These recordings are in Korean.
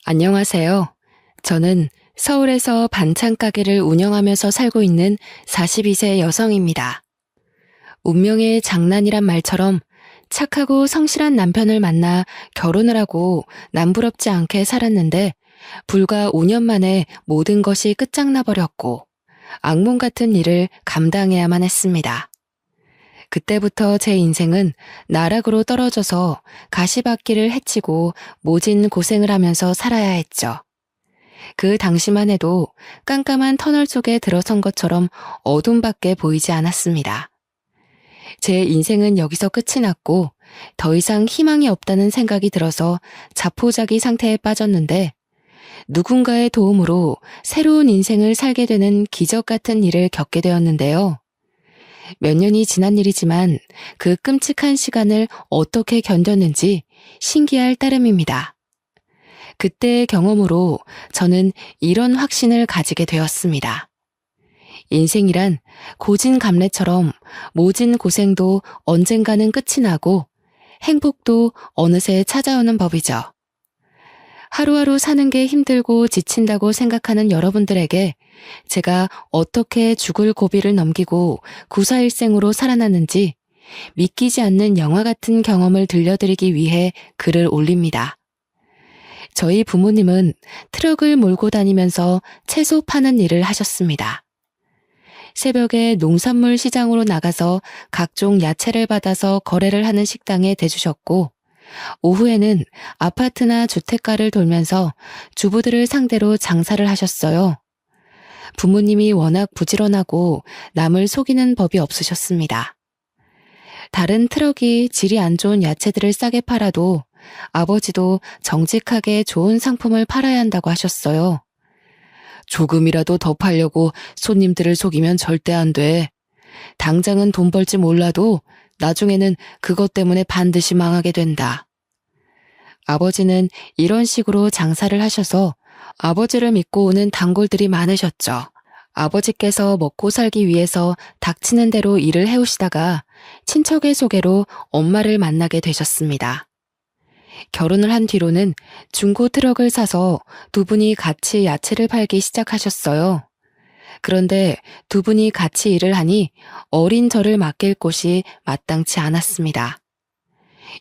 안녕하세요. 저는 서울에서 반찬 가게를 운영하면서 살고 있는 42세 여성입니다. 운명의 장난이란 말처럼 착하고 성실한 남편을 만나 결혼을 하고 남부럽지 않게 살았는데 불과 5년 만에 모든 것이 끝장나 버렸고 악몽 같은 일을 감당해야만 했습니다. 그때부터 제 인생은 나락으로 떨어져서 가시밭길을 헤치고 모진 고생을 하면서 살아야 했죠. 그 당시만 해도 깜깜한 터널 속에 들어선 것처럼 어둠밖에 보이지 않았습니다. 제 인생은 여기서 끝이 났고 더 이상 희망이 없다는 생각이 들어서 자포자기 상태에 빠졌는데 누군가의 도움으로 새로운 인생을 살게 되는 기적 같은 일을 겪게 되었는데요. 몇 년이 지난 일이지만 그 끔찍한 시간을 어떻게 견뎠는지 신기할 따름입니다. 그때의 경험으로 저는 이런 확신을 가지게 되었습니다. 인생이란 고진감래처럼 모진 고생도 언젠가는 끝이 나고 행복도 어느새 찾아오는 법이죠. 하루하루 사는 게 힘들고 지친다고 생각하는 여러분들에게 제가 어떻게 죽을 고비를 넘기고 구사일생으로 살아났는지 믿기지 않는 영화 같은 경험을 들려드리기 위해 글을 올립니다. 저희 부모님은 트럭을 몰고 다니면서 채소 파는 일을 하셨습니다. 새벽에 농산물 시장으로 나가서 각종 야채를 받아서 거래를 하는 식당에 대주셨고 오후에는 아파트나 주택가를 돌면서 주부들을 상대로 장사를 하셨어요. 부모님이 워낙 부지런하고 남을 속이는 법이 없으셨습니다. 다른 트럭이 질이 안 좋은 야채들을 싸게 팔아도 아버지도 정직하게 좋은 상품을 팔아야 한다고 하셨어요. 조금이라도 더 팔려고 손님들을 속이면 절대 안 돼. 당장은 돈 벌지 몰라도 나중에는 그것 때문에 반드시 망하게 된다. 아버지는 이런 식으로 장사를 하셔서 아버지를 믿고 오는 단골들이 많으셨죠. 아버지께서 먹고 살기 위해서 닥치는 대로 일을 해오시다가 친척의 소개로 엄마를 만나게 되셨습니다. 결혼을 한 뒤로는 중고 트럭을 사서 두 분이 같이 야채를 팔기 시작하셨어요. 그런데 두 분이 같이 일을 하니 어린 저를 맡길 곳이 마땅치 않았습니다.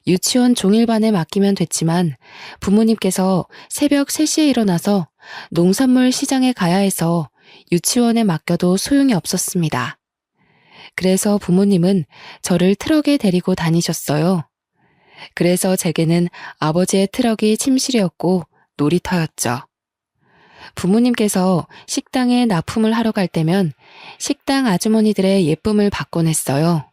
유치원 종일반에 맡기면 됐지만 부모님께서 새벽 3시에 일어나서 농산물 시장에 가야 해서 유치원에 맡겨도 소용이 없었습니다. 그래서 부모님은 저를 트럭에 데리고 다니셨어요. 그래서 제게는 아버지의 트럭이 침실이었고 놀이터였죠. 부모님께서 식당에 납품을 하러 갈 때면 식당 아주머니들의 예쁨을 받곤 했어요.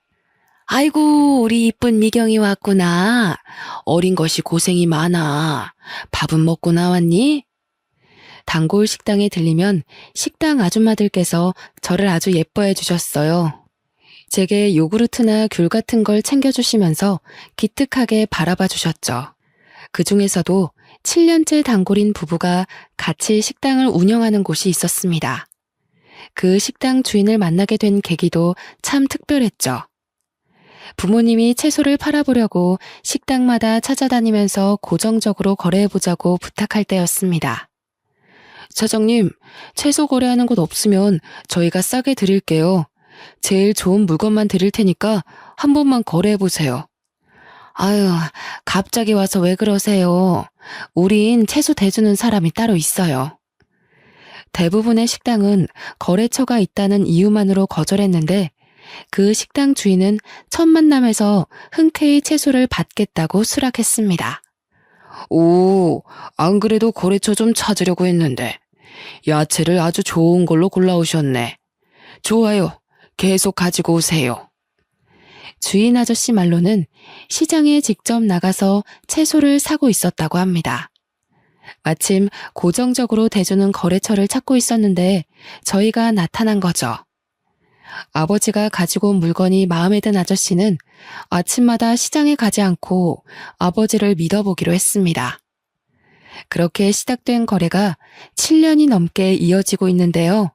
아이고, 우리 이쁜 미경이 왔구나. 어린 것이 고생이 많아. 밥은 먹고 나왔니? 단골 식당에 들리면 식당 아줌마들께서 저를 아주 예뻐해 주셨어요. 제게 요구르트나 귤 같은 걸 챙겨주시면서 기특하게 바라봐 주셨죠. 그 중에서도 7년째 단골인 부부가 같이 식당을 운영하는 곳이 있었습니다. 그 식당 주인을 만나게 된 계기도 참 특별했죠. 부모님이 채소를 팔아보려고 식당마다 찾아다니면서 고정적으로 거래해보자고 부탁할 때였습니다. 사장님, 채소 거래하는 곳 없으면 저희가 싸게 드릴게요. 제일 좋은 물건만 드릴 테니까 한 번만 거래해보세요. 아유, 갑자기 와서 왜 그러세요? 우린 채소 대주는 사람이 따로 있어요. 대부분의 식당은 거래처가 있다는 이유만으로 거절했는데 그 식당 주인은 첫 만남에서 흔쾌히 채소를 받겠다고 수락했습니다. 오, 안 그래도 거래처 좀 찾으려고 했는데 야채를 아주 좋은 걸로 골라오셨네. 좋아요. 계속 가지고 오세요. 주인 아저씨 말로는 시장에 직접 나가서 채소를 사고 있었다고 합니다. 마침 고정적으로 대주는 거래처를 찾고 있었는데 저희가 나타난 거죠. 아버지가 가지고 온 물건이 마음에 든 아저씨는 아침마다 시장에 가지 않고 아버지를 믿어보기로 했습니다. 그렇게 시작된 거래가 7년이 넘게 이어지고 있는데요.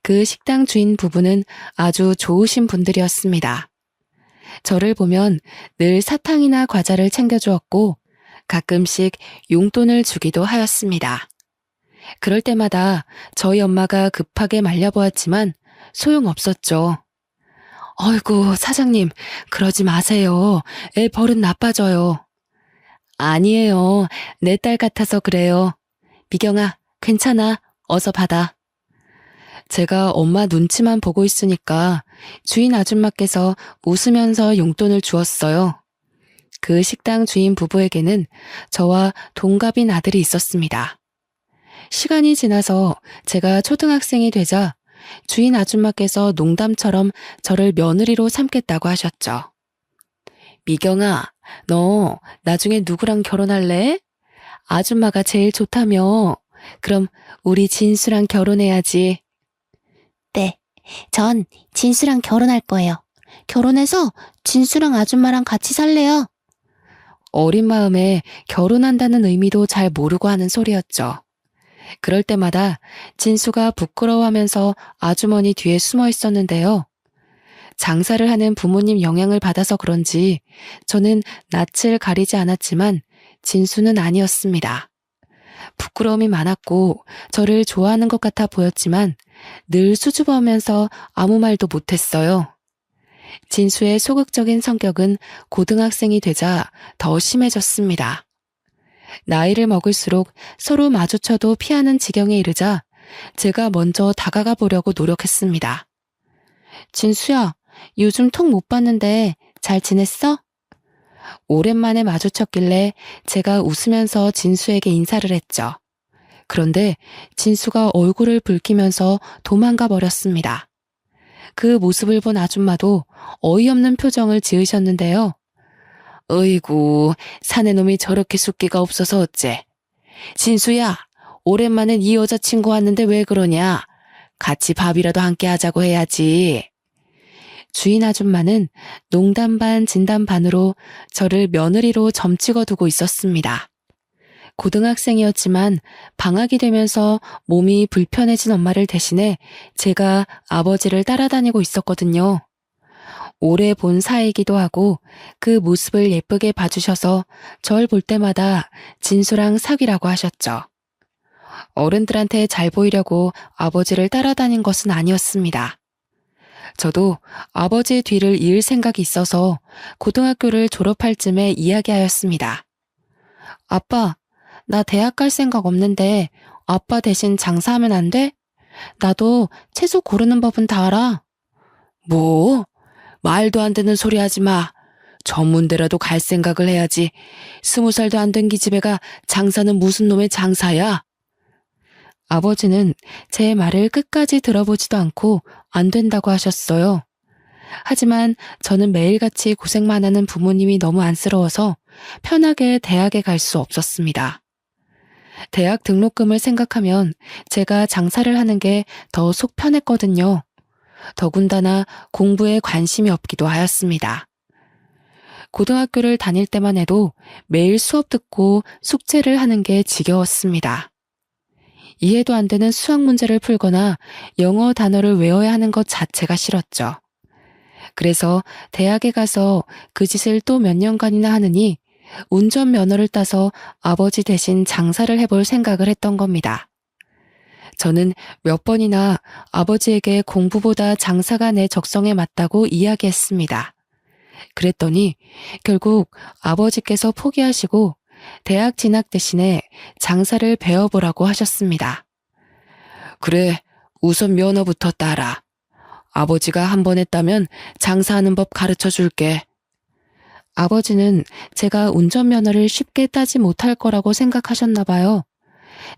그 식당 주인 부부는 아주 좋으신 분들이었습니다. 저를 보면 늘 사탕이나 과자를 챙겨주었고 가끔씩 용돈을 주기도 하였습니다. 그럴 때마다 저희 엄마가 급하게 말려보았지만 소용없었죠. 어이구, 사장님, 그러지 마세요. 애 버릇 나빠져요. 아니에요. 내 딸 같아서 그래요. 미경아, 괜찮아. 어서 받아. 제가 엄마 눈치만 보고 있으니까 주인 아줌마께서 웃으면서 용돈을 주었어요. 그 식당 주인 부부에게는 저와 동갑인 아들이 있었습니다. 시간이 지나서 제가 초등학생이 되자 주인 아줌마께서 농담처럼 저를 며느리로 삼겠다고 하셨죠. 미경아, 너 나중에 누구랑 결혼할래? 아줌마가 제일 좋다며. 그럼 우리 진수랑 결혼해야지. 네, 전 진수랑 결혼할 거예요. 결혼해서 진수랑 아줌마랑 같이 살래요. 어린 마음에 결혼한다는 의미도 잘 모르고 하는 소리였죠. 그럴 때마다 진수가 부끄러워하면서 아주머니 뒤에 숨어 있었는데요. 장사를 하는 부모님 영향을 받아서 그런지 저는 낯을 가리지 않았지만 진수는 아니었습니다. 부끄러움이 많았고 저를 좋아하는 것 같아 보였지만 늘 수줍어하면서 아무 말도 못했어요. 진수의 소극적인 성격은 고등학생이 되자 더 심해졌습니다. 나이를 먹을수록 서로 마주쳐도 피하는 지경에 이르자 제가 먼저 다가가 보려고 노력했습니다. 진수야, 요즘 톡 못 봤는데 잘 지냈어? 오랜만에 마주쳤길래 제가 웃으면서 진수에게 인사를 했죠. 그런데 진수가 얼굴을 붉히면서 도망가 버렸습니다. 그 모습을 본 아줌마도 어이없는 표정을 지으셨는데요. 어이구, 사내 놈이 저렇게 숫기가 없어서 어째. 진수야, 오랜만에 네 여자친구 왔는데 왜 그러냐? 같이 밥이라도 함께 하자고 해야지. 주인 아줌마는 농담 반 진담 반으로 저를 며느리로 점찍어 두고 있었습니다. 고등학생이었지만 방학이 되면서 몸이 불편해진 엄마를 대신해 제가 아버지를 따라다니고 있었거든요. 오래 본 사이이기도 하고 그 모습을 예쁘게 봐주셔서 절 볼 때마다 진수랑 사귀라고 하셨죠. 어른들한테 잘 보이려고 아버지를 따라다닌 것은 아니었습니다. 저도 아버지의 뒤를 이을 생각이 있어서 고등학교를 졸업할 쯤에 이야기하였습니다. 아빠, 나 대학 갈 생각 없는데 아빠 대신 장사하면 안 돼? 나도 채소 고르는 법은 다 알아. 뭐? 말도 안 되는 소리 하지 마. 전문대라도 갈 생각을 해야지. 20살도 안 된 기집애가 장사는 무슨 놈의 장사야? 아버지는 제 말을 끝까지 들어보지도 않고 안 된다고 하셨어요. 하지만 저는 매일같이 고생만 하는 부모님이 너무 안쓰러워서 편하게 대학에 갈 수 없었습니다. 대학 등록금을 생각하면 제가 장사를 하는 게 더 속 편했거든요. 더군다나 공부에 관심이 없기도 하였습니다. 고등학교를 다닐 때만 해도 매일 수업 듣고 숙제를 하는 게 지겨웠습니다. 이해도 안 되는 수학 문제를 풀거나 영어 단어를 외워야 하는 것 자체가 싫었죠. 그래서 대학에 가서 그 짓을 또 몇 년간이나 하느니 운전면허를 따서 아버지 대신 장사를 해볼 생각을 했던 겁니다. 저는 몇 번이나 아버지에게 공부보다 장사가 내 적성에 맞다고 이야기했습니다. 그랬더니 결국 아버지께서 포기하시고 대학 진학 대신에 장사를 배워보라고 하셨습니다. 그래, 우선 면허부터 따라. 아버지가 한 번 했다면 장사하는 법 가르쳐 줄게. 아버지는 제가 운전면허를 쉽게 따지 못할 거라고 생각하셨나 봐요.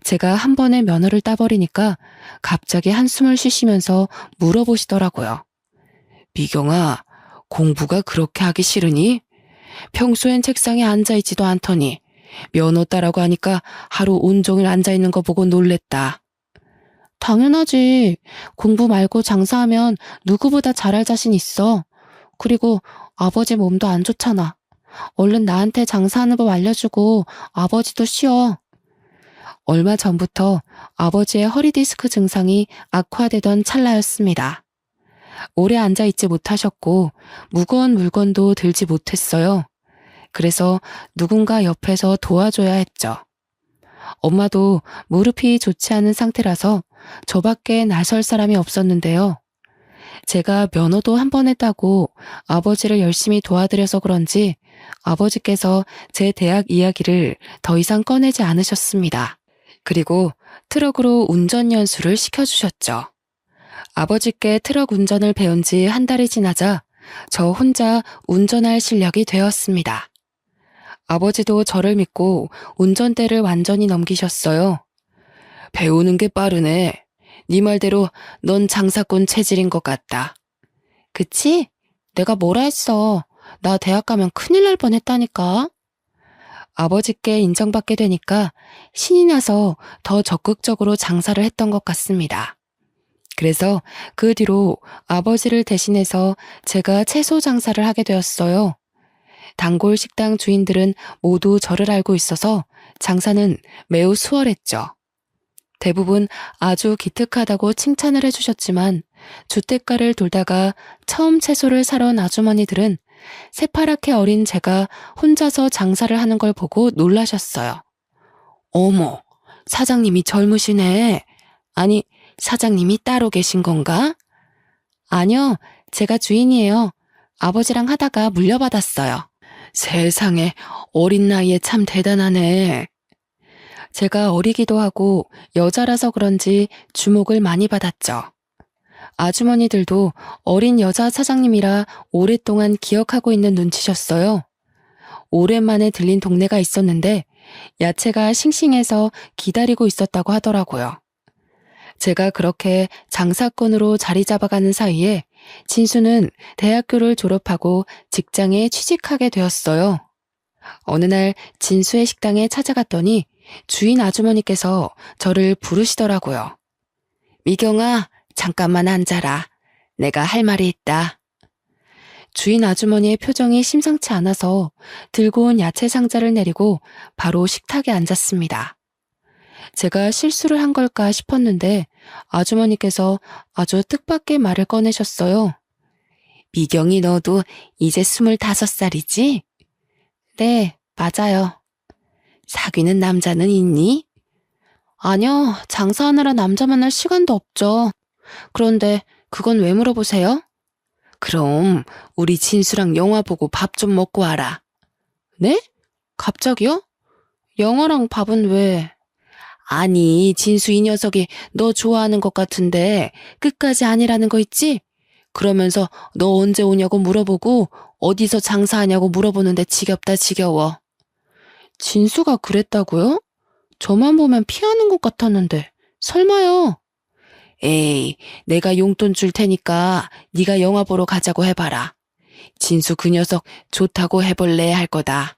제가 한 번에 면허를 따버리니까 갑자기 한숨을 쉬시면서 물어보시더라고요. 미경아, 공부가 그렇게 하기 싫으니? 평소엔 책상에 앉아있지도 않더니 면허 따라고 하니까 하루 온종일 앉아있는 거 보고 놀랬다. 당연하지. 공부 말고 장사하면 누구보다 잘할 자신 있어. 그리고 아버지 몸도 안 좋잖아. 얼른 나한테 장사하는 법 알려주고 아버지도 쉬어. 얼마 전부터 아버지의 허리디스크 증상이 악화되던 찰나였습니다. 오래 앉아있지 못하셨고 무거운 물건도 들지 못했어요. 그래서 누군가 옆에서 도와줘야 했죠. 엄마도 무릎이 좋지 않은 상태라서 저밖에 나설 사람이 없었는데요. 제가 면허도 한 번 했다고 아버지를 열심히 도와드려서 그런지 아버지께서 제 대학 이야기를 더 이상 꺼내지 않으셨습니다. 그리고 트럭으로 운전 연수를 시켜주셨죠. 아버지께 트럭 운전을 배운 지 한 달이 지나자 저 혼자 운전할 실력이 되었습니다. 아버지도 저를 믿고 운전대를 완전히 넘기셨어요. 배우는 게 빠르네. 네 말대로 넌 장사꾼 체질인 것 같다. 그치? 내가 뭐라 했어. 나 대학 가면 큰일 날 뻔했다니까. 아버지께 인정받게 되니까 신이 나서 더 적극적으로 장사를 했던 것 같습니다. 그래서 그 뒤로 아버지를 대신해서 제가 채소 장사를 하게 되었어요. 단골 식당 주인들은 모두 저를 알고 있어서 장사는 매우 수월했죠. 대부분 아주 기특하다고 칭찬을 해주셨지만 주택가를 돌다가 처음 채소를 사러 온 아주머니들은 새파랗게 어린 제가 혼자서 장사를 하는 걸 보고 놀라셨어요. 어머, 사장님이 젊으시네. 아니, 사장님이 따로 계신 건가? 아니요, 제가 주인이에요. 아버지랑 하다가 물려받았어요. 세상에, 어린 나이에 참 대단하네. 제가 어리기도 하고 여자라서 그런지 주목을 많이 받았죠. 아주머니들도 어린 여자 사장님이라 오랫동안 기억하고 있는 눈치셨어요. 오랜만에 들린 동네가 있었는데 야채가 싱싱해서 기다리고 있었다고 하더라고요. 제가 그렇게 장사꾼으로 자리 잡아가는 사이에 진수는 대학교를 졸업하고 직장에 취직하게 되었어요. 어느 날 진수의 식당에 찾아갔더니 주인 아주머니께서 저를 부르시더라고요. 미경아, 잠깐만 앉아라. 내가 할 말이 있다. 주인 아주머니의 표정이 심상치 않아서 들고 온 야채 상자를 내리고 바로 식탁에 앉았습니다. 제가 실수를 한 걸까 싶었는데 아주머니께서 아주 뜻밖의 말을 꺼내셨어요. 미경이 너도 이제 25살이지? 네, 맞아요. 사귀는 남자는 있니? 아니요, 장사하느라 남자 만날 시간도 없죠. 그런데 그건 왜 물어보세요? 그럼 우리 진수랑 영화 보고 밥 좀 먹고 와라. 네? 갑자기요? 영화랑 밥은 왜? 아니, 진수 이 녀석이 너 좋아하는 것 같은데 끝까지 아니라는 거 있지? 그러면서 너 언제 오냐고 물어보고 어디서 장사하냐고 물어보는데 지겹다 지겨워. 진수가 그랬다고요? 저만 보면 피하는 것 같았는데 설마요? 에이, 내가 용돈 줄 테니까 네가 영화 보러 가자고 해봐라. 진수 그 녀석 좋다고 해볼래 할 거다.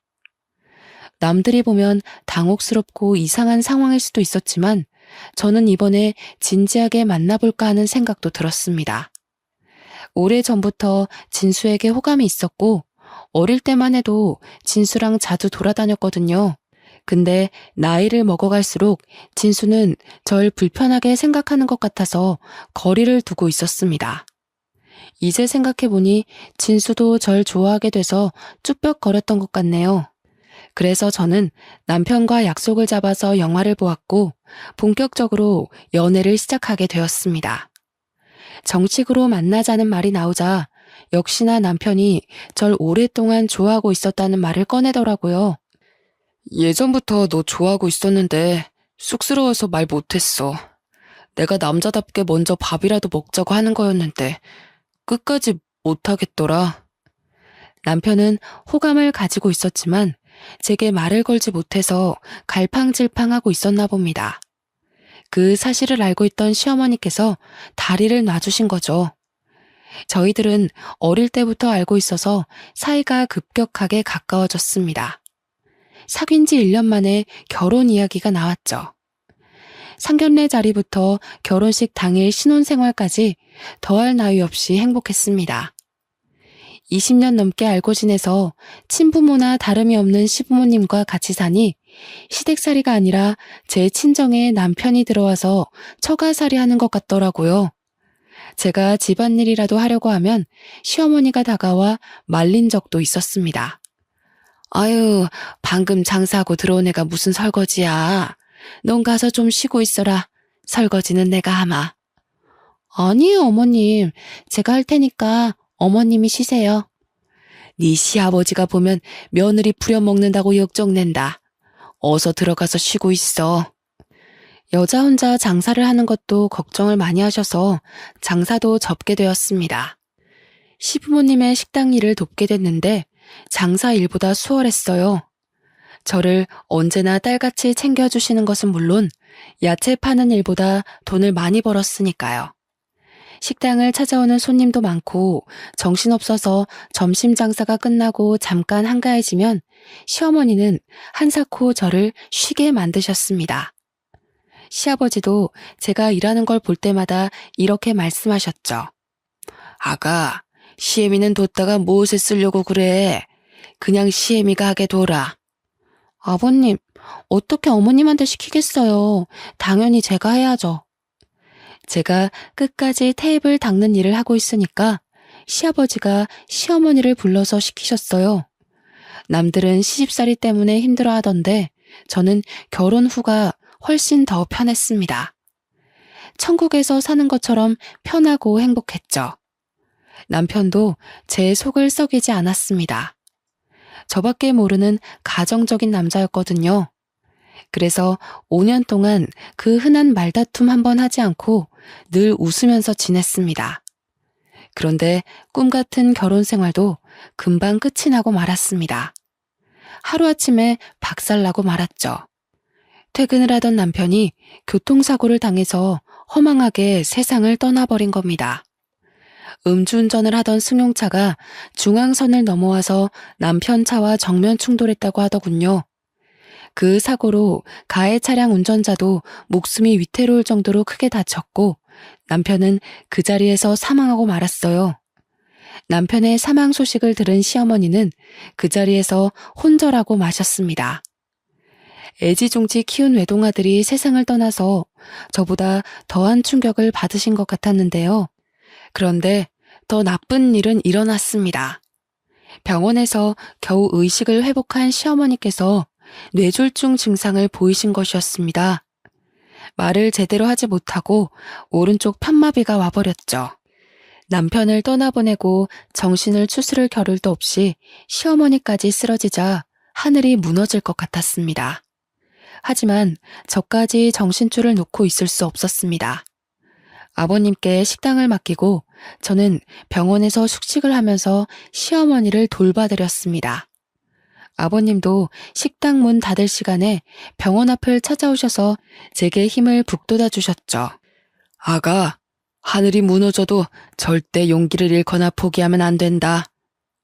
남들이 보면 당혹스럽고 이상한 상황일 수도 있었지만 저는 이번에 진지하게 만나볼까 하는 생각도 들었습니다. 오래전부터 진수에게 호감이 있었고 어릴 때만 해도 진수랑 자주 돌아다녔거든요. 근데 나이를 먹어갈수록 진수는 절 불편하게 생각하는 것 같아서 거리를 두고 있었습니다. 이제 생각해보니 진수도 절 좋아하게 돼서 쭈뼛거렸던 것 같네요. 그래서 저는 남편과 약속을 잡아서 영화를 보았고 본격적으로 연애를 시작하게 되었습니다. 정식으로 만나자는 말이 나오자 역시나 남편이 절 오랫동안 좋아하고 있었다는 말을 꺼내더라고요. 예전부터 너 좋아하고 있었는데 쑥스러워서 말 못했어. 내가 남자답게 먼저 밥이라도 먹자고 하는 거였는데 끝까지 못하겠더라. 남편은 호감을 가지고 있었지만 제게 말을 걸지 못해서 갈팡질팡하고 있었나 봅니다. 그 사실을 알고 있던 시어머니께서 다리를 놔주신 거죠. 저희들은 어릴 때부터 알고 있어서 사이가 급격하게 가까워졌습니다. 사귄 지 1년 만에 결혼 이야기가 나왔죠. 상견례 자리부터 결혼식 당일 신혼생활까지 더할 나위 없이 행복했습니다. 20년 넘게 알고 지내서 친부모나 다름이 없는 시부모님과 같이 사니 시댁살이가 아니라 제 친정에 남편이 들어와서 처가살이 하는 것 같더라고요. 제가 집안일이라도 하려고 하면 시어머니가 다가와 말린 적도 있었습니다. 아유, 방금 장사하고 들어온 애가 무슨 설거지야. 넌 가서 좀 쉬고 있어라. 설거지는 내가 하마. 아니에요, 어머님. 제가 할 테니까 어머님이 쉬세요. 네 시아버지가 보면 며느리 부려먹는다고 역정낸다. 어서 들어가서 쉬고 있어. 여자 혼자 장사를 하는 것도 걱정을 많이 하셔서 장사도 접게 되었습니다. 시부모님의 식당 일을 돕게 됐는데 장사 일보다 수월했어요. 저를 언제나 딸같이 챙겨주시는 것은 물론 야채 파는 일보다 돈을 많이 벌었으니까요. 식당을 찾아오는 손님도 많고 정신없어서 점심 장사가 끝나고 잠깐 한가해지면 시어머니는 한사코 저를 쉬게 만드셨습니다. 시아버지도 제가 일하는 걸 볼 때마다 이렇게 말씀하셨죠. 아가, 시애미는 뒀다가 무엇에 쓰려고 그래? 그냥 시애미가 하게 둬라. 아버님, 어떻게 어머님한테 시키겠어요. 당연히 제가 해야죠. 제가 끝까지 테이블 닦는 일을 하고 있으니까 시아버지가 시어머니를 불러서 시키셨어요. 남들은 시집살이 때문에 힘들어 하던데 저는 결혼 후가 훨씬 더 편했습니다. 천국에서 사는 것처럼 편하고 행복했죠. 남편도 제 속을 썩이지 않았습니다. 저밖에 모르는 가정적인 남자였거든요. 그래서 5년 동안 그 흔한 말다툼 한번 하지 않고 늘 웃으면서 지냈습니다. 그런데 꿈 같은 결혼 생활도 금방 끝이 나고 말았습니다. 하루아침에 박살나고 말았죠. 퇴근을 하던 남편이 교통사고를 당해서 허망하게 세상을 떠나버린 겁니다. 음주운전을 하던 승용차가 중앙선을 넘어와서 남편 차와 정면 충돌했다고 하더군요. 그 사고로 가해 차량 운전자도 목숨이 위태로울 정도로 크게 다쳤고 남편은 그 자리에서 사망하고 말았어요. 남편의 사망 소식을 들은 시어머니는 그 자리에서 혼절하고 마셨습니다. 애지중지 키운 외동아들이 세상을 떠나서 저보다 더한 충격을 받으신 것 같았는데요. 그런데 더 나쁜 일은 일어났습니다. 병원에서 겨우 의식을 회복한 시어머니께서 뇌졸중 증상을 보이신 것이었습니다. 말을 제대로 하지 못하고 오른쪽 편마비가 와버렸죠. 남편을 떠나보내고 정신을 추스를 겨를도 없이 시어머니까지 쓰러지자 하늘이 무너질 것 같았습니다. 하지만 저까지 정신줄을 놓고 있을 수 없었습니다. 아버님께 식당을 맡기고 저는 병원에서 숙식을 하면서 시어머니를 돌봐드렸습니다. 아버님도 식당 문 닫을 시간에 병원 앞을 찾아오셔서 제게 힘을 북돋아 주셨죠. 아가, 하늘이 무너져도 절대 용기를 잃거나 포기하면 안 된다.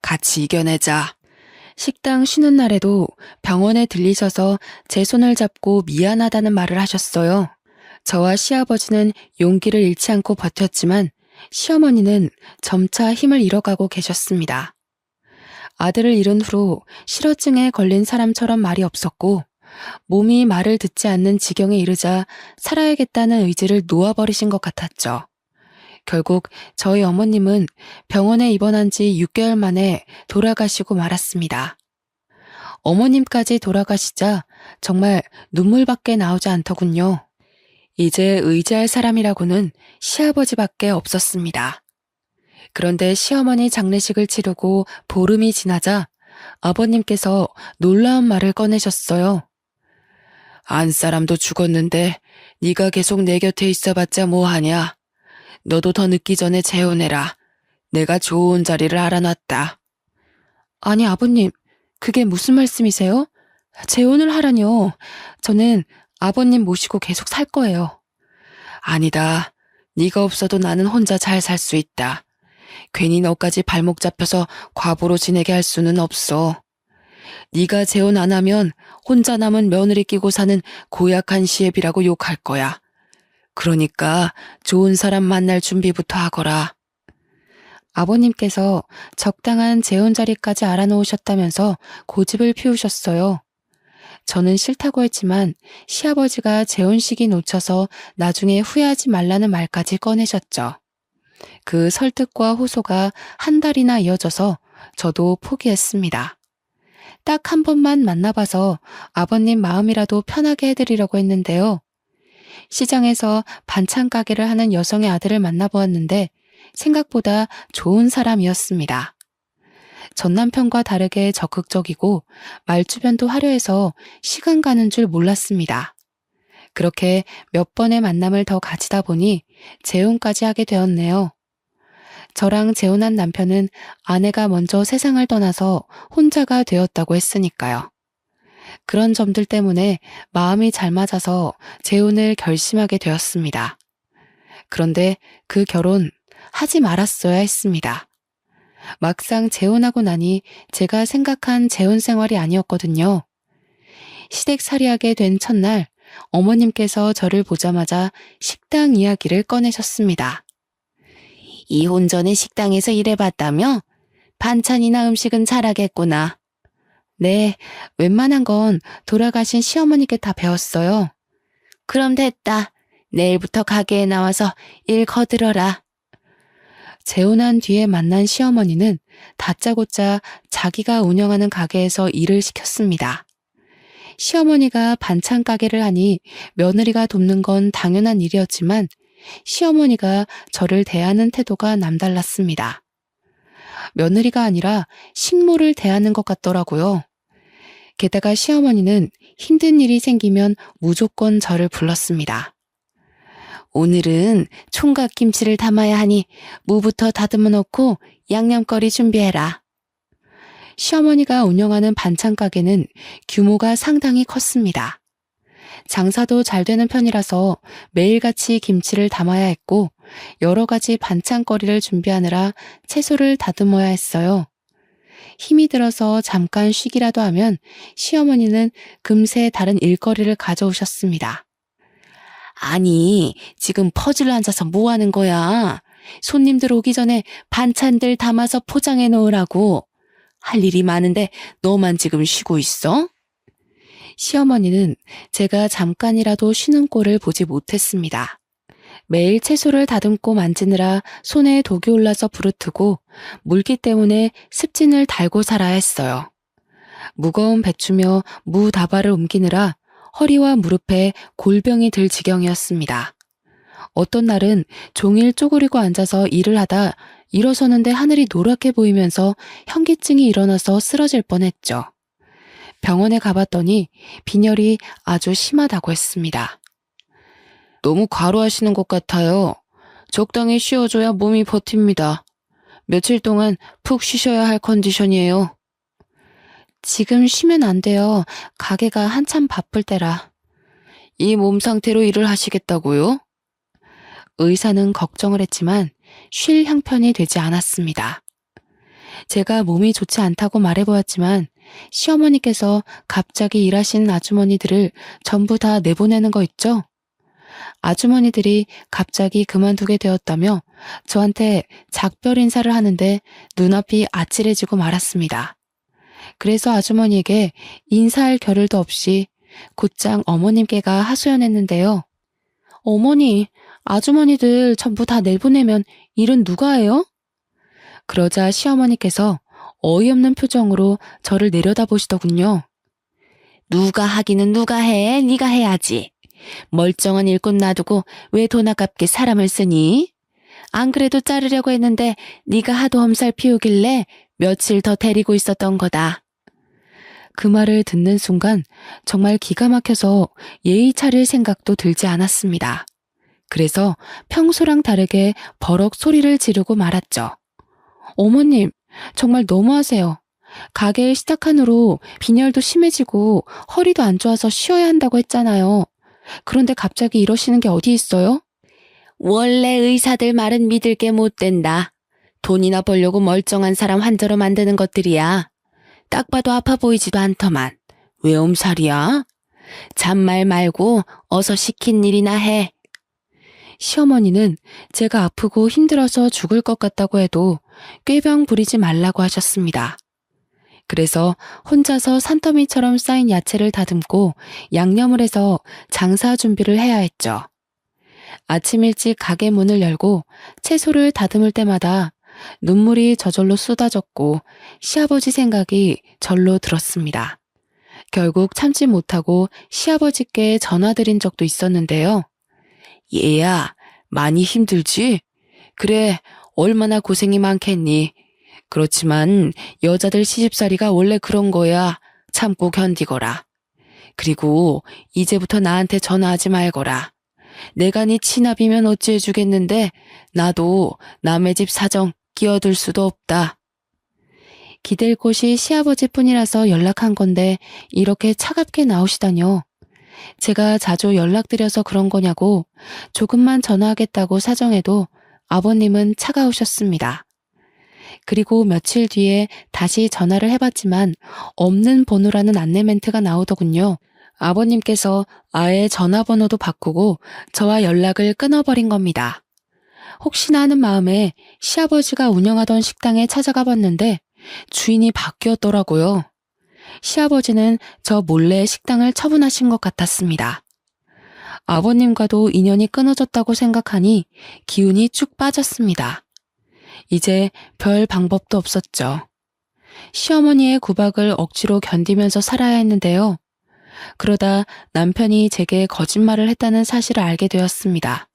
같이 이겨내자. 식당 쉬는 날에도 병원에 들리셔서 제 손을 잡고 미안하다는 말을 하셨어요. 저와 시아버지는 용기를 잃지 않고 버텼지만 시어머니는 점차 힘을 잃어가고 계셨습니다. 아들을 잃은 후로 실어증에 걸린 사람처럼 말이 없었고 몸이 말을 듣지 않는 지경에 이르자 살아야겠다는 의지를 놓아버리신 것 같았죠. 결국 저희 어머님은 병원에 입원한 지 6개월 만에 돌아가시고 말았습니다. 어머님까지 돌아가시자 정말 눈물밖에 나오지 않더군요. 이제 의지할 사람이라고는 시아버지밖에 없었습니다. 그런데 시어머니 장례식을 치르고 보름이 지나자 아버님께서 놀라운 말을 꺼내셨어요. 안 사람도 죽었는데 네가 계속 내 곁에 있어봤자 뭐하냐. 너도 더 늦기 전에 재혼해라. 내가 좋은 자리를 알아놨다. 아니 아버님, 그게 무슨 말씀이세요? 재혼을 하라뇨. 저는 아버님 모시고 계속 살 거예요. 아니다. 네가 없어도 나는 혼자 잘 살 수 있다. 괜히 너까지 발목 잡혀서 과부로 지내게 할 수는 없어. 네가 재혼 안 하면 혼자 남은 며느리 끼고 사는 고약한 시애비라고 욕할 거야. 그러니까 좋은 사람 만날 준비부터 하거라. 아버님께서 적당한 재혼 자리까지 알아놓으셨다면서 고집을 피우셨어요. 저는 싫다고 했지만 시아버지가 재혼식이 놓쳐서 나중에 후회하지 말라는 말까지 꺼내셨죠. 그 설득과 호소가 한 달이나 이어져서 저도 포기했습니다. 딱 한 번만 만나봐서 아버님 마음이라도 편하게 해드리려고 했는데요. 시장에서 반찬 가게를 하는 여성의 아들을 만나보았는데 생각보다 좋은 사람이었습니다. 전 남편과 다르게 적극적이고 말주변도 화려해서 시간 가는 줄 몰랐습니다. 그렇게 몇 번의 만남을 더 가지다 보니 재혼까지 하게 되었네요. 저랑 재혼한 남편은 아내가 먼저 세상을 떠나서 혼자가 되었다고 했으니까요. 그런 점들 때문에 마음이 잘 맞아서 재혼을 결심하게 되었습니다. 그런데 그 결혼 하지 말았어야 했습니다. 막상 재혼하고 나니 제가 생각한 재혼 생활이 아니었거든요. 시댁살이하게 된 첫날 어머님께서 저를 보자마자 식당 이야기를 꺼내셨습니다. 이혼 전에 식당에서 일해봤다며? 반찬이나 음식은 잘하겠구나. 네, 웬만한 건 돌아가신 시어머니께 다 배웠어요. 그럼 됐다. 내일부터 가게에 나와서 일 거들어라. 재혼한 뒤에 만난 시어머니는 다짜고짜 자기가 운영하는 가게에서 일을 시켰습니다. 시어머니가 반찬 가게를 하니 며느리가 돕는 건 당연한 일이었지만 시어머니가 저를 대하는 태도가 남달랐습니다. 며느리가 아니라 식모를 대하는 것 같더라고요. 게다가 시어머니는 힘든 일이 생기면 무조건 저를 불렀습니다. 오늘은 총각김치를 담아야 하니 무부터 다듬어 놓고 양념거리 준비해라. 시어머니가 운영하는 반찬 가게는 규모가 상당히 컸습니다. 장사도 잘 되는 편이라서 매일같이 김치를 담아야 했고 여러 가지 반찬거리를 준비하느라 채소를 다듬어야 했어요. 힘이 들어서 잠깐 쉬기라도 하면 시어머니는 금세 다른 일거리를 가져오셨습니다. 아니, 지금 퍼즐 앉아서 뭐 하는 거야? 손님들 오기 전에 반찬들 담아서 포장해 놓으라고. 할 일이 많은데 너만 지금 쉬고 있어? 시어머니는 제가 잠깐이라도 쉬는 꼴을 보지 못했습니다. 매일 채소를 다듬고 만지느라 손에 독이 올라서 부르트고 물기 때문에 습진을 달고 살아야 했어요. 무거운 배추며 무 다발을 옮기느라 허리와 무릎에 골병이 들 지경이었습니다. 어떤 날은 종일 쪼그리고 앉아서 일을 하다 일어서는데 하늘이 노랗게 보이면서 현기증이 일어나서 쓰러질 뻔했죠. 병원에 가봤더니 빈혈이 아주 심하다고 했습니다. 너무 과로하시는 것 같아요. 적당히 쉬어줘야 몸이 버팁니다. 며칠 동안 푹 쉬셔야 할 컨디션이에요. 지금 쉬면 안 돼요. 가게가 한참 바쁠 때라. 이 몸 상태로 일을 하시겠다고요? 의사는 걱정을 했지만 쉴 형편이 되지 않았습니다. 제가 몸이 좋지 않다고 말해보았지만 시어머니께서 갑자기 일하시는 아주머니들을 전부 다 내보내는 거 있죠? 아주머니들이 갑자기 그만두게 되었다며 저한테 작별 인사를 하는데 눈앞이 아찔해지고 말았습니다. 그래서 아주머니에게 인사할 겨를도 없이 곧장 어머님께가 하소연했는데요. 어머니, 아주머니들 전부 다 내보내면 일은 누가 해요? 그러자 시어머니께서 어이없는 표정으로 저를 내려다보시더군요. 누가 하기는 누가 해? 네가 해야지. 멀쩡한 일꾼 놔두고 왜 돈 아깝게 사람을 쓰니? 안 그래도 자르려고 했는데 네가 하도 엄살 피우길래 며칠 더 데리고 있었던 거다. 그 말을 듣는 순간 정말 기가 막혀서 예의 차릴 생각도 들지 않았습니다. 그래서 평소랑 다르게 버럭 소리를 지르고 말았죠. 어머님, 정말 너무하세요. 가게 시작한 후로 빈혈도 심해지고 허리도 안 좋아서 쉬어야 한다고 했잖아요. 그런데 갑자기 이러시는 게 어디 있어요? 원래 의사들 말은 믿을 게 못 된다. 돈이나 벌려고 멀쩡한 사람 환자로 만드는 것들이야. 딱 봐도 아파 보이지도 않더만. 왜 엄살이야? 잔말 말고 어서 시킨 일이나 해. 시어머니는 제가 아프고 힘들어서 죽을 것 같다고 해도 꾀병 부리지 말라고 하셨습니다. 그래서 혼자서 산더미처럼 쌓인 야채를 다듬고 양념을 해서 장사 준비를 해야 했죠. 아침 일찍 가게 문을 열고 채소를 다듬을 때마다 눈물이 저절로 쏟아졌고 시아버지 생각이 절로 들었습니다. 결국 참지 못하고 시아버지께 전화드린 적도 있었는데요. 얘야, 많이 힘들지? 그래, 얼마나 고생이 많겠니? 그렇지만 여자들 시집살이가 원래 그런 거야. 참고 견디거라. 그리고 이제부터 나한테 전화하지 말거라. 내가 네 치납이면 어찌해주겠는데 나도 남의 집 사정 끼어들 수도 없다. 기댈 곳이 시아버지뿐이라서 연락한 건데 이렇게 차갑게 나오시다뇨. 제가 자주 연락드려서 그런 거냐고 조금만 전화하겠다고 사정해도 아버님은 차가우셨습니다. 그리고 며칠 뒤에 다시 전화를 해봤지만 없는 번호라는 안내 멘트가 나오더군요. 아버님께서 아예 전화번호도 바꾸고 저와 연락을 끊어버린 겁니다. 혹시나 하는 마음에 시아버지가 운영하던 식당에 찾아가 봤는데 주인이 바뀌었더라고요. 시아버지는 저 몰래 식당을 처분하신 것 같았습니다. 아버님과도 인연이 끊어졌다고 생각하니 기운이 쭉 빠졌습니다. 이제 별 방법도 없었죠. 시어머니의 구박을 억지로 견디면서 살아야 했는데요. 그러다 남편이 제게 거짓말을 했다는 사실을 알게 되었습니다.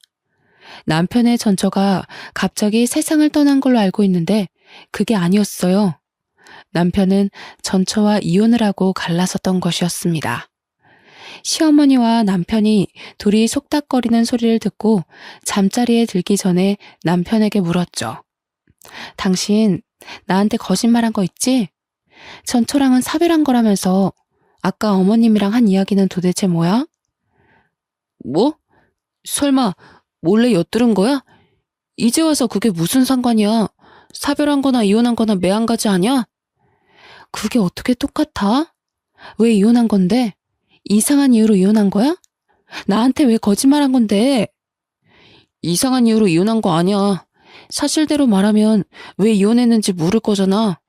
남편의 전처가 갑자기 세상을 떠난 걸로 알고 있는데 그게 아니었어요. 남편은 전처와 이혼을 하고 갈라섰던 것이었습니다. 시어머니와 남편이 둘이 속닥거리는 소리를 듣고 잠자리에 들기 전에 남편에게 물었죠. 당신 나한테 거짓말한 거 있지? 전처랑은 사별한 거라면서 아까 어머님이랑 한 이야기는 도대체 뭐야? 뭐? 설마 몰래 엿들은 거야? 이제 와서 그게 무슨 상관이야? 사별한 거나 이혼한 거나 매한가지 아니야? 그게 어떻게 똑같아? 왜 이혼한 건데? 이상한 이유로 이혼한 거야? 나한테 왜 거짓말한 건데? 이상한 이유로 이혼한 거 아니야. 사실대로 말하면 왜 이혼했는지 물을 거잖아.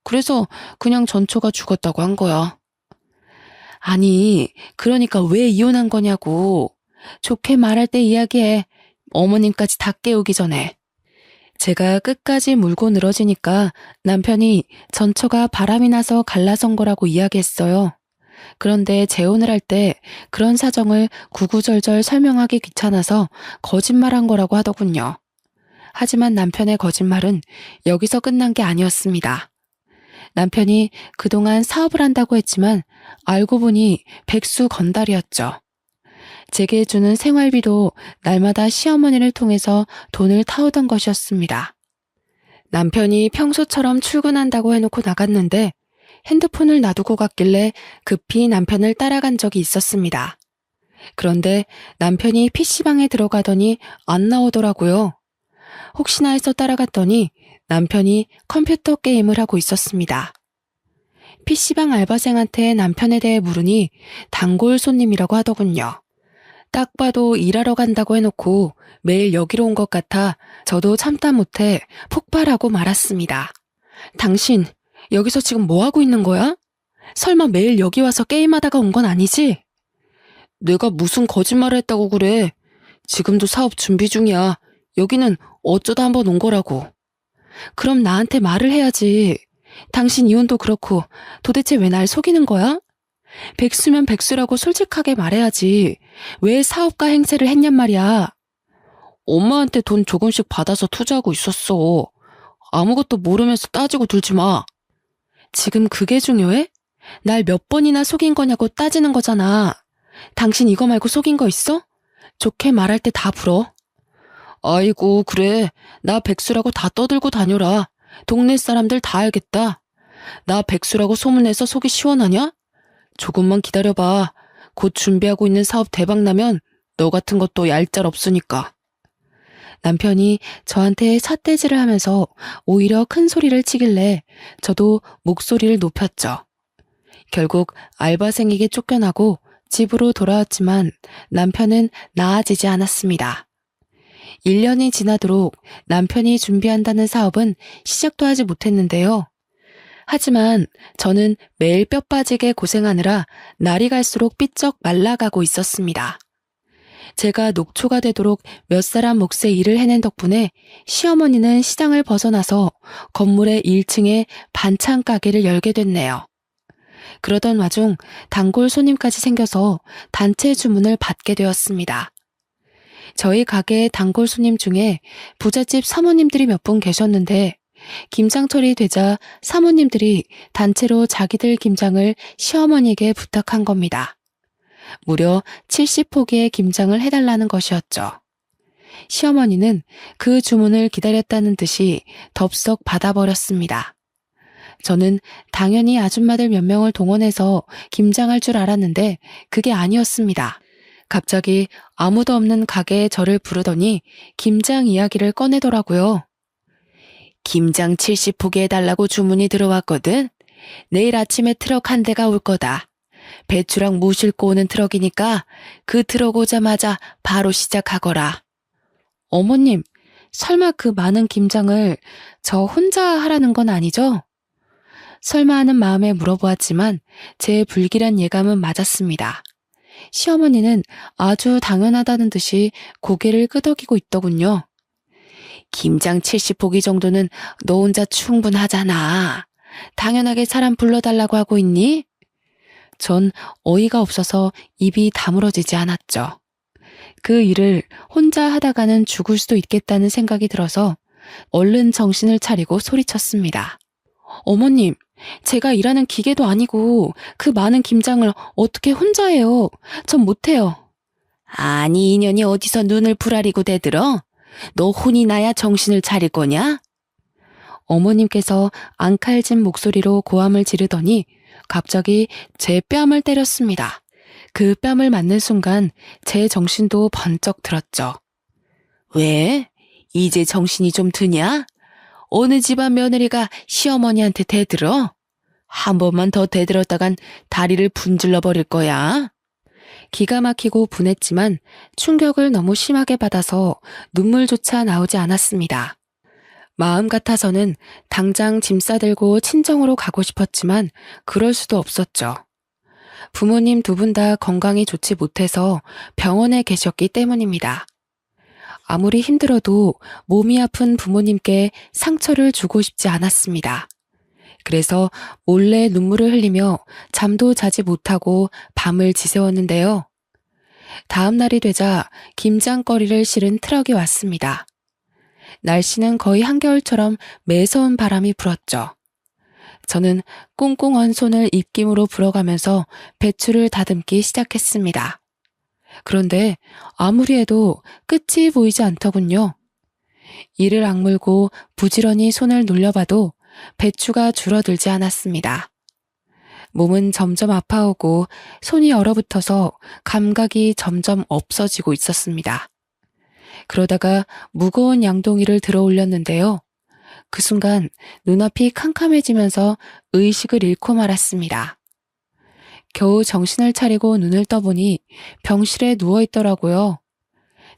그래서 그냥 전처가 죽었다고 한 거야. 아니, 그러니까 왜 이혼한 거냐고. 좋게 말할 때 이야기해. 어머님까지 다 깨우기 전에. 제가 끝까지 물고 늘어지니까 남편이 전처가 바람이 나서 갈라선 거라고 이야기했어요. 그런데 재혼을 할 때 그런 사정을 구구절절 설명하기 귀찮아서 거짓말한 거라고 하더군요. 하지만 남편의 거짓말은 여기서 끝난 게 아니었습니다. 남편이 그동안 사업을 한다고 했지만 알고 보니 백수 건달이었죠. 제게 주는 생활비도 날마다 시어머니를 통해서 돈을 타오던 것이었습니다. 남편이 평소처럼 출근한다고 해놓고 나갔는데 핸드폰을 놔두고 갔길래 급히 남편을 따라간 적이 있었습니다. 그런데 남편이 PC방에 들어가더니 안 나오더라고요. 혹시나 해서 따라갔더니 남편이 컴퓨터 게임을 하고 있었습니다. PC방 알바생한테 남편에 대해 물으니 단골 손님이라고 하더군요. 딱 봐도 일하러 간다고 해놓고 매일 여기로 온 것 같아 저도 참다 못해 폭발하고 말았습니다. 당신 여기서 지금 뭐 하고 있는 거야? 설마 매일 여기 와서 게임하다가 온 건 아니지? 내가 무슨 거짓말을 했다고 그래. 지금도 사업 준비 중이야. 여기는 어쩌다 한번 온 거라고. 그럼 나한테 말을 해야지. 당신 이혼도 그렇고 도대체 왜 날 속이는 거야? 백수면 백수라고 솔직하게 말해야지. 왜 사업가 행세를 했냔 말이야. 엄마한테 돈 조금씩 받아서 투자하고 있었어. 아무것도 모르면서 따지고 들지 마. 지금 그게 중요해? 날 몇 번이나 속인 거냐고 따지는 거잖아. 당신 이거 말고 속인 거 있어? 좋게 말할 때 다 불어. 아이고, 그래. 나 백수라고 다 떠들고 다녀라. 동네 사람들 다 알겠다. 나 백수라고 소문내서 속이 시원하냐? 조금만 기다려봐. 곧 준비하고 있는 사업 대박나면 너 같은 것도 얄짤 없으니까. 남편이 저한테 삿대질을 하면서 오히려 큰 소리를 치길래 저도 목소리를 높였죠. 결국 알바생에게 쫓겨나고 집으로 돌아왔지만 남편은 나아지지 않았습니다. 1년이 지나도록 남편이 준비한다는 사업은 시작도 하지 못했는데요. 하지만 저는 매일 뼈 빠지게 고생하느라 날이 갈수록 삐쩍 말라가고 있었습니다. 제가 녹초가 되도록 몇 사람 몫의 일을 해낸 덕분에 시어머니는 시장을 벗어나서 건물의 1층에 반찬 가게를 열게 됐네요. 그러던 와중 단골 손님까지 생겨서 단체 주문을 받게 되었습니다. 저희 가게의 단골 손님 중에 부잣집 사모님들이 몇 분 계셨는데 김장철이 되자 사모님들이 단체로 자기들 김장을 시어머니에게 부탁한 겁니다. 무려 70포기의 김장을 해달라는 것이었죠. 시어머니는 그 주문을 기다렸다는 듯이 덥석 받아버렸습니다. 저는 당연히 아줌마들 몇 명을 동원해서 김장할 줄 알았는데 그게 아니었습니다. 갑자기 아무도 없는 가게에 저를 부르더니 김장 이야기를 꺼내더라고요. 김장 70포기 해달라고 주문이 들어왔거든. 내일 아침에 트럭 한 대가 올 거다. 배추랑 무 싣고 오는 트럭이니까 그 트럭 오자마자 바로 시작하거라. 어머님, 설마 그 많은 김장을 저 혼자 하라는 건 아니죠? 설마 하는 마음에 물어보았지만 제 불길한 예감은 맞았습니다. 시어머니는 아주 당연하다는 듯이 고개를 끄덕이고 있더군요. 김장 70포기 정도는 너 혼자 충분하잖아. 당연하게 사람 불러달라고 하고 있니? 전 어이가 없어서 입이 다물어지지 않았죠. 그 일을 혼자 하다가는 죽을 수도 있겠다는 생각이 들어서 얼른 정신을 차리고 소리쳤습니다. 어머님, 제가 일하는 기계도 아니고 그 많은 김장을 어떻게 혼자 해요? 전 못해요. 아니, 인연이 어디서 눈을 부라리고 대들어? 너 혼이 나야 정신을 차릴 거냐? 어머님께서 앙칼진 목소리로 고함을 지르더니 갑자기 제 뺨을 때렸습니다. 그 뺨을 맞는 순간 제 정신도 번쩍 들었죠. 왜? 이제 정신이 좀 드냐? 어느 집안 며느리가 시어머니한테 대들어? 한 번만 더 대들었다간 다리를 분질러 버릴 거야. 기가 막히고 분했지만 충격을 너무 심하게 받아서 눈물조차 나오지 않았습니다. 마음 같아서는 당장 짐 싸들고 친정으로 가고 싶었지만 그럴 수도 없었죠. 부모님 두 분 다 건강이 좋지 못해서 병원에 계셨기 때문입니다. 아무리 힘들어도 몸이 아픈 부모님께 상처를 주고 싶지 않았습니다. 그래서 몰래 눈물을 흘리며 잠도 자지 못하고 밤을 지새웠는데요. 다음 날이 되자 김장거리를 실은 트럭이 왔습니다. 날씨는 거의 한겨울처럼 매서운 바람이 불었죠. 저는 꽁꽁 언 손을 입김으로 불어가면서 배추를 다듬기 시작했습니다. 그런데 아무리 해도 끝이 보이지 않더군요. 이를 악물고 부지런히 손을 놀려봐도 배추가 줄어들지 않았습니다. 몸은 점점 아파오고 손이 얼어붙어서 감각이 점점 없어지고 있었습니다. 그러다가 무거운 양동이를 들어 올렸는데요. 그 순간 눈앞이 캄캄해지면서 의식을 잃고 말았습니다. 겨우 정신을 차리고 눈을 떠보니 병실에 누워있더라고요.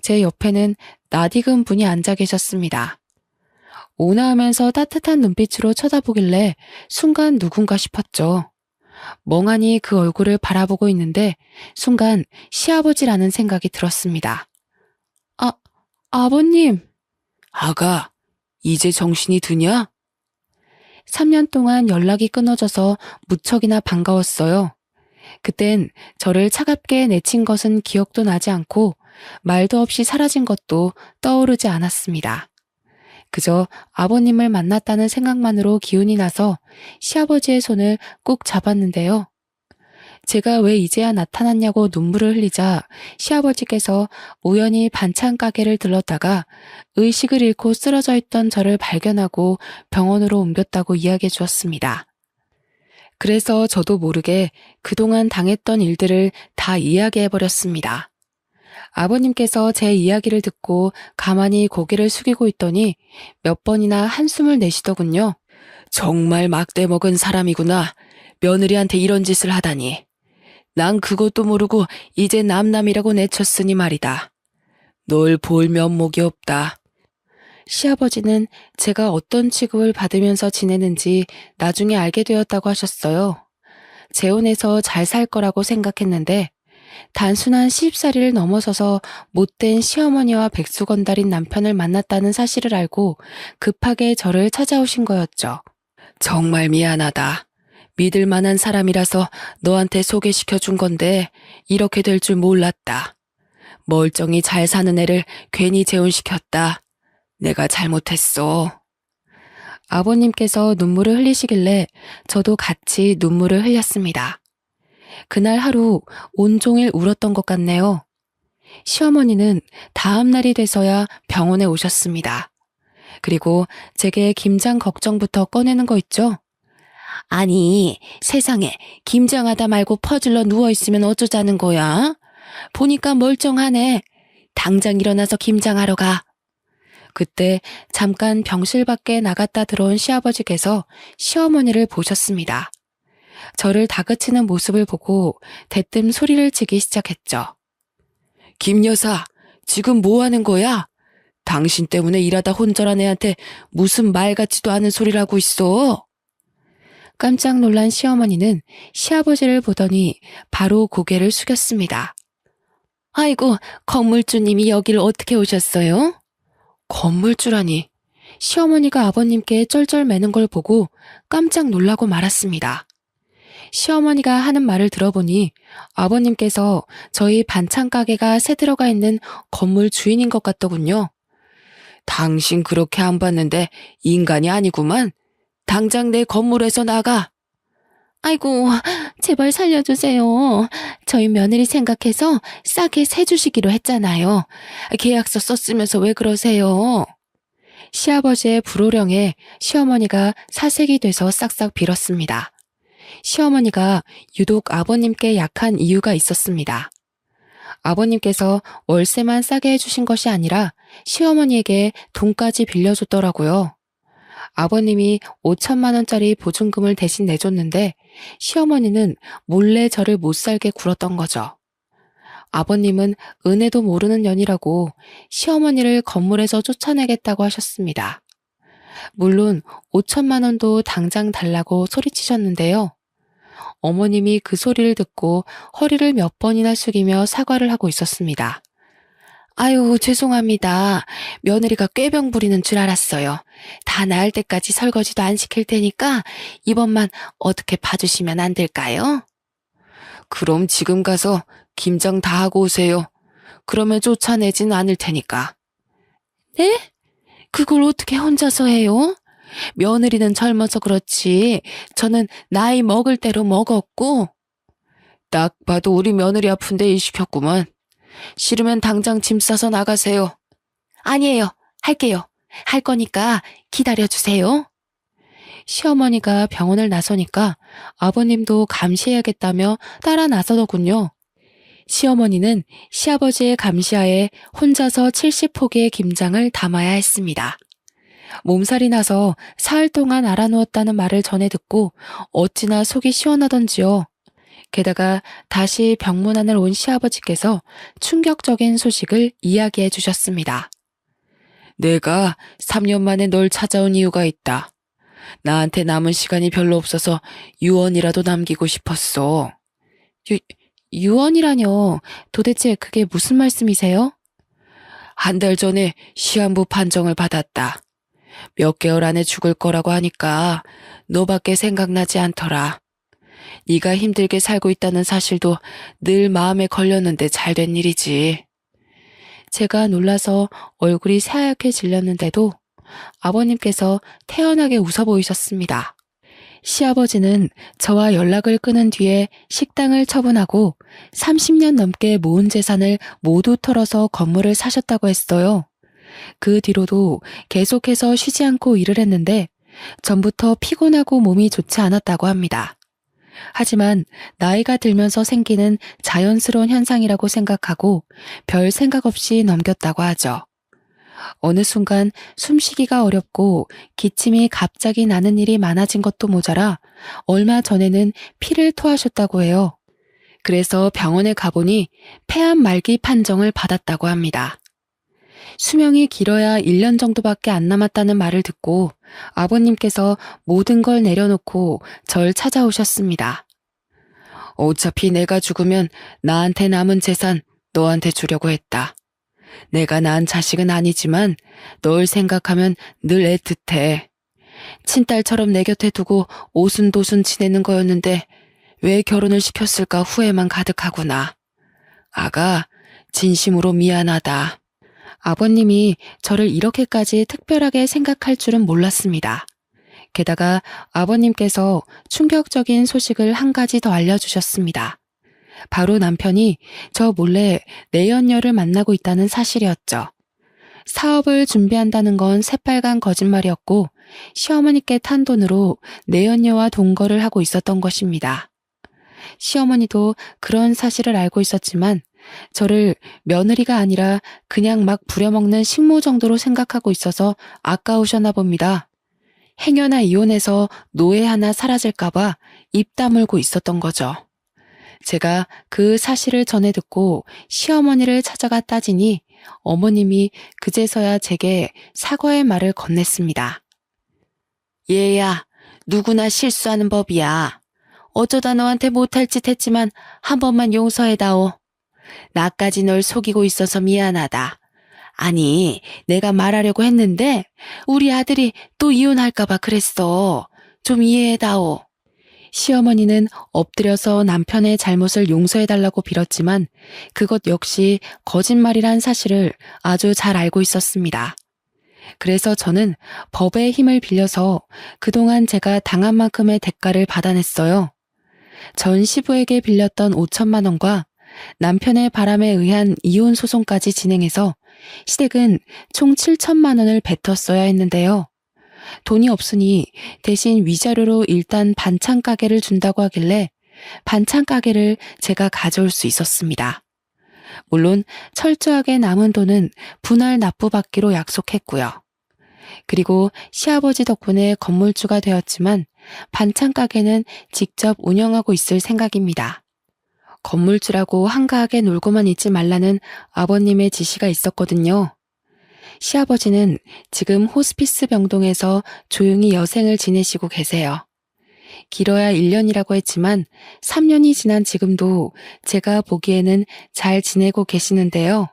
제 옆에는 낯익은 분이 앉아 계셨습니다. 온화하면서 따뜻한 눈빛으로 쳐다보길래 순간 누군가 싶었죠. 멍하니 그 얼굴을 바라보고 있는데 순간 시아버지라는 생각이 들었습니다. 아버님. 아가, 이제 정신이 드냐? 3년 동안 연락이 끊어져서 무척이나 반가웠어요. 그땐 저를 차갑게 내친 것은 기억도 나지 않고 말도 없이 사라진 것도 떠오르지 않았습니다. 그저 아버님을 만났다는 생각만으로 기운이 나서 시아버지의 손을 꾹 잡았는데요. 제가 왜 이제야 나타났냐고 눈물을 흘리자 시아버지께서 우연히 반찬 가게를 들렀다가 의식을 잃고 쓰러져 있던 저를 발견하고 병원으로 옮겼다고 이야기해 주었습니다. 그래서 저도 모르게 그동안 당했던 일들을 다 이야기해버렸습니다. 아버님께서 제 이야기를 듣고 가만히 고개를 숙이고 있더니 몇 번이나 한숨을 내쉬더군요. 정말 막대 먹은 사람이구나. 며느리한테 이런 짓을 하다니. 난 그것도 모르고 이제 남남이라고 내쳤으니 말이다. 널 볼 면목이 없다. 시아버지는 제가 어떤 취급을 받으면서 지내는지 나중에 알게 되었다고 하셨어요. 재혼해서 잘 살 거라고 생각했는데 단순한 시집살이를 넘어서서 못된 시어머니와 백수건달인 남편을 만났다는 사실을 알고 급하게 저를 찾아오신 거였죠. 정말 미안하다. 믿을 만한 사람이라서 너한테 소개시켜 준 건데 이렇게 될 줄 몰랐다. 멀쩡히 잘 사는 애를 괜히 재혼시켰다. 내가 잘못했어. 아버님께서 눈물을 흘리시길래 저도 같이 눈물을 흘렸습니다. 그날 하루 온종일 울었던 것 같네요. 시어머니는 다음 날이 돼서야 병원에 오셨습니다. 그리고 제게 김장 걱정부터 꺼내는 거 있죠? 아니, 세상에 김장하다 말고 퍼질러 누워있으면 어쩌자는 거야? 보니까 멀쩡하네. 당장 일어나서 김장하러 가. 그때 잠깐 병실 밖에 나갔다 들어온 시아버지께서 시어머니를 보셨습니다. 저를 다그치는 모습을 보고 대뜸 소리를 치기 시작했죠. 김 여사, 지금 뭐 하는 거야? 당신 때문에 일하다 혼절한 애한테 무슨 말 같지도 않은 소리를 하고 있어. 깜짝 놀란 시어머니는 시아버지를 보더니 바로 고개를 숙였습니다. 아이고, 건물주님이 여길 어떻게 오셨어요? 건물주라니. 시어머니가 아버님께 쩔쩔매는 걸 보고 깜짝 놀라고 말았습니다. 시어머니가 하는 말을 들어보니 아버님께서 저희 반찬 가게가 새 들어가 있는 건물 주인인 것 같더군요. 당신 그렇게 안 봤는데 인간이 아니구만. 당장 내 건물에서 나가. 아이고, 제발 살려주세요. 저희 며느리 생각해서 싸게 세주시기로 했잖아요. 계약서 썼으면서 왜 그러세요? 시아버지의 불호령에 시어머니가 사색이 돼서 싹싹 빌었습니다. 시어머니가 유독 아버님께 약한 이유가 있었습니다. 아버님께서 월세만 싸게 해주신 것이 아니라 시어머니에게 돈까지 빌려줬더라고요. 아버님이 5천만 원짜리 보증금을 대신 내줬는데 시어머니는 몰래 저를 못 살게 굴었던 거죠. 아버님은 은혜도 모르는 년이라고 시어머니를 건물에서 쫓아내겠다고 하셨습니다. 물론 5천만 원도 당장 달라고 소리치셨는데요. 어머님이 그 소리를 듣고 허리를 몇 번이나 숙이며 사과를 하고 있었습니다. 아유, 죄송합니다. 며느리가 꾀병 부리는 줄 알았어요. 다 나을 때까지 설거지도 안 시킬 테니까 이번만 어떻게 봐주시면 안 될까요? 그럼 지금 가서 김장 다 하고 오세요. 그러면 쫓아내진 않을 테니까. 네? 그걸 어떻게 혼자서 해요? 며느리는 젊어서 그렇지 저는 나이 먹을 대로 먹었고. 딱 봐도 우리 며느리 아픈데 일 시켰구만. 싫으면 당장 짐 싸서 나가세요. 아니에요. 할게요. 할 거니까 기다려주세요. 시어머니가 병원을 나서니까 아버님도 감시해야겠다며 따라 나서더군요. 시어머니는 시아버지의 감시하에 혼자서 70포기의 김장을 담아야 했습니다. 몸살이 나서 사흘 동안 알아누웠다는 말을 전해 듣고 어찌나 속이 시원하던지요. 게다가 다시 병문안을 온 시아버지께서 충격적인 소식을 이야기해 주셨습니다. 내가 3년 만에 널 찾아온 이유가 있다. 나한테 남은 시간이 별로 없어서 유언이라도 남기고 싶었어. 유언이라뇨? 도대체 그게 무슨 말씀이세요? 한 달 전에 시한부 판정을 받았다. 몇 개월 안에 죽을 거라고 하니까 너밖에 생각나지 않더라. 네가 힘들게 살고 있다는 사실도 늘 마음에 걸렸는데 잘된 일이지. 제가 놀라서 얼굴이 새하얗게 질렸는데도 아버님께서 태연하게 웃어 보이셨습니다. 시아버지는 저와 연락을 끊은 뒤에 식당을 처분하고 30년 넘게 모은 재산을 모두 털어서 건물을 사셨다고 했어요. 그 뒤로도 계속해서 쉬지 않고 일을 했는데 전부터 피곤하고 몸이 좋지 않았다고 합니다. 하지만 나이가 들면서 생기는 자연스러운 현상이라고 생각하고 별 생각 없이 넘겼다고 하죠. 어느 순간 숨쉬기가 어렵고 기침이 갑자기 나는 일이 많아진 것도 모자라 얼마 전에는 피를 토하셨다고 해요. 그래서 병원에 가보니 폐암 말기 판정을 받았다고 합니다. 수명이 길어야 1년 정도밖에 안 남았다는 말을 듣고 아버님께서 모든 걸 내려놓고 절 찾아오셨습니다. 어차피 내가 죽으면 나한테 남은 재산 너한테 주려고 했다. 내가 낳은 자식은 아니지만 널 생각하면 늘 애틋해. 친딸처럼 내 곁에 두고 오순도순 지내는 거였는데 왜 결혼을 시켰을까 후회만 가득하구나. 아가, 진심으로 미안하다. 아버님이 저를 이렇게까지 특별하게 생각할 줄은 몰랐습니다. 게다가 아버님께서 충격적인 소식을 한 가지 더 알려주셨습니다. 바로 남편이 저 몰래 내연녀를 만나고 있다는 사실이었죠. 사업을 준비한다는 건 새빨간 거짓말이었고 시어머니께 탄 돈으로 내연녀와 동거를 하고 있었던 것입니다. 시어머니도 그런 사실을 알고 있었지만 저를 며느리가 아니라 그냥 막 부려먹는 식모 정도로 생각하고 있어서 아까우셨나 봅니다. 행여나 이혼해서 노예 하나 사라질까봐 입 다물고 있었던 거죠. 제가 그 사실을 전해 듣고 시어머니를 찾아가 따지니 어머님이 그제서야 제게 사과의 말을 건넸습니다. 얘야, 누구나 실수하는 법이야. 어쩌다 너한테 못할 짓 했지만 한 번만 용서해다오. 나까지 널 속이고 있어서 미안하다. 아니, 내가 말하려고 했는데 우리 아들이 또 이혼할까봐 그랬어. 좀 이해해다오. 시어머니는 엎드려서 남편의 잘못을 용서해달라고 빌었지만 그것 역시 거짓말이란 사실을 아주 잘 알고 있었습니다. 그래서 저는 법의 힘을 빌려서 그동안 제가 당한 만큼의 대가를 받아냈어요. 전 시부에게 빌렸던 5천만 원과 남편의 바람에 의한 이혼 소송까지 진행해서 시댁은 총 7천만 원을 뱉었어야 했는데요. 돈이 없으니 대신 위자료로 일단 반찬 가게를 준다고 하길래 반찬 가게를 제가 가져올 수 있었습니다. 물론 철저하게 남은 돈은 분할 납부받기로 약속했고요. 그리고 시아버지 덕분에 건물주가 되었지만 반찬 가게는 직접 운영하고 있을 생각입니다. 건물주라고 한가하게 놀고만 있지 말라는 아버님의 지시가 있었거든요. 시아버지는 지금 호스피스 병동에서 조용히 여생을 지내시고 계세요. 길어야 1년이라고 했지만 3년이 지난 지금도 제가 보기에는 잘 지내고 계시는데요.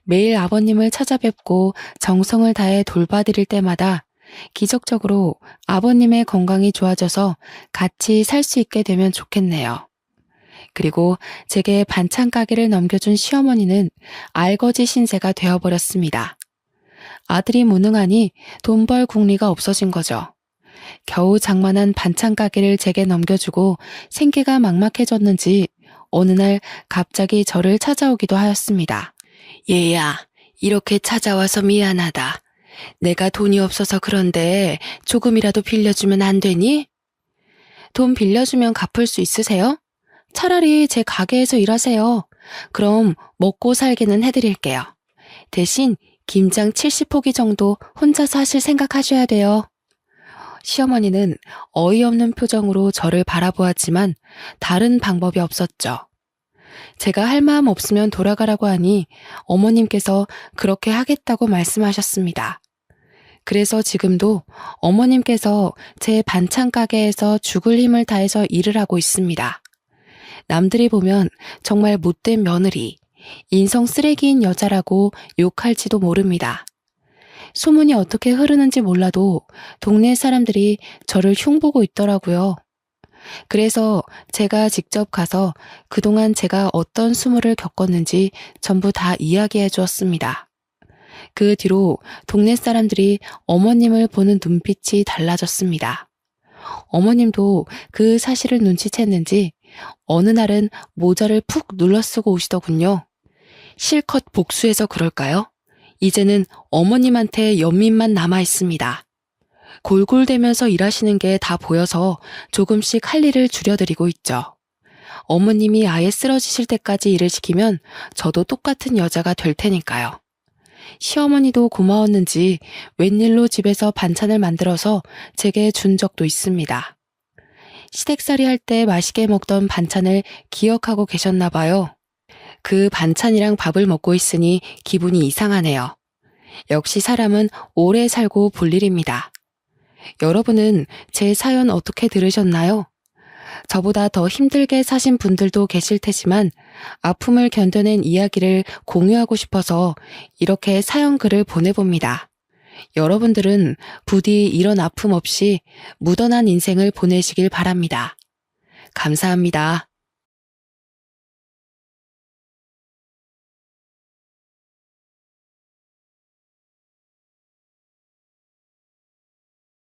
매일 아버님을 찾아뵙고 정성을 다해 돌봐드릴 때마다 기적적으로 아버님의 건강이 좋아져서 같이 살 수 있게 되면 좋겠네요. 그리고 제게 반찬 가게를 넘겨준 시어머니는 알거지 신세가 되어버렸습니다. 아들이 무능하니 돈 벌 궁리가 없어진 거죠. 겨우 장만한 반찬 가게를 제게 넘겨주고 생계가 막막해졌는지 어느 날 갑자기 저를 찾아오기도 하였습니다. 얘야, 이렇게 찾아와서 미안하다. 내가 돈이 없어서 그런데 조금이라도 빌려주면 안 되니? 돈 빌려주면 갚을 수 있으세요? 차라리 제 가게에서 일하세요. 그럼 먹고 살기는 해드릴게요. 대신 김장 70포기 정도 혼자서 하실 생각하셔야 돼요. 시어머니는 어이없는 표정으로 저를 바라보았지만 다른 방법이 없었죠. 제가 할 마음 없으면 돌아가라고 하니 어머님께서 그렇게 하겠다고 말씀하셨습니다. 그래서 지금도 어머님께서 제 반찬 가게에서 죽을 힘을 다해서 일을 하고 있습니다. 남들이 보면 정말 못된 며느리, 인성 쓰레기인 여자라고 욕할지도 모릅니다. 소문이 어떻게 흐르는지 몰라도 동네 사람들이 저를 흉보고 있더라고요. 그래서 제가 직접 가서 그동안 제가 어떤 수모를 겪었는지 전부 다 이야기해 주었습니다. 그 뒤로 동네 사람들이 어머님을 보는 눈빛이 달라졌습니다. 어머님도 그 사실을 눈치챘는지 어느 날은 모자를 푹 눌러쓰고 오시더군요. 실컷 복수해서 그럴까요? 이제는 어머님한테 연민만 남아 있습니다. 골골대면서 일하시는 게 다 보여서 조금씩 할 일을 줄여드리고 있죠. 어머님이 아예 쓰러지실 때까지 일을 시키면 저도 똑같은 여자가 될 테니까요. 시어머니도 고마웠는지 웬일로 집에서 반찬을 만들어서 제게 준 적도 있습니다. 시댁살이 할 때 맛있게 먹던 반찬을 기억하고 계셨나 봐요. 그 반찬이랑 밥을 먹고 있으니 기분이 이상하네요. 역시 사람은 오래 살고 볼 일입니다. 여러분은 제 사연 어떻게 들으셨나요? 저보다 더 힘들게 사신 분들도 계실 테지만 아픔을 견뎌낸 이야기를 공유하고 싶어서 이렇게 사연글을 보내봅니다. 여러분들은 부디 이런 아픔 없이 무던한 인생을 보내시길 바랍니다. 감사합니다.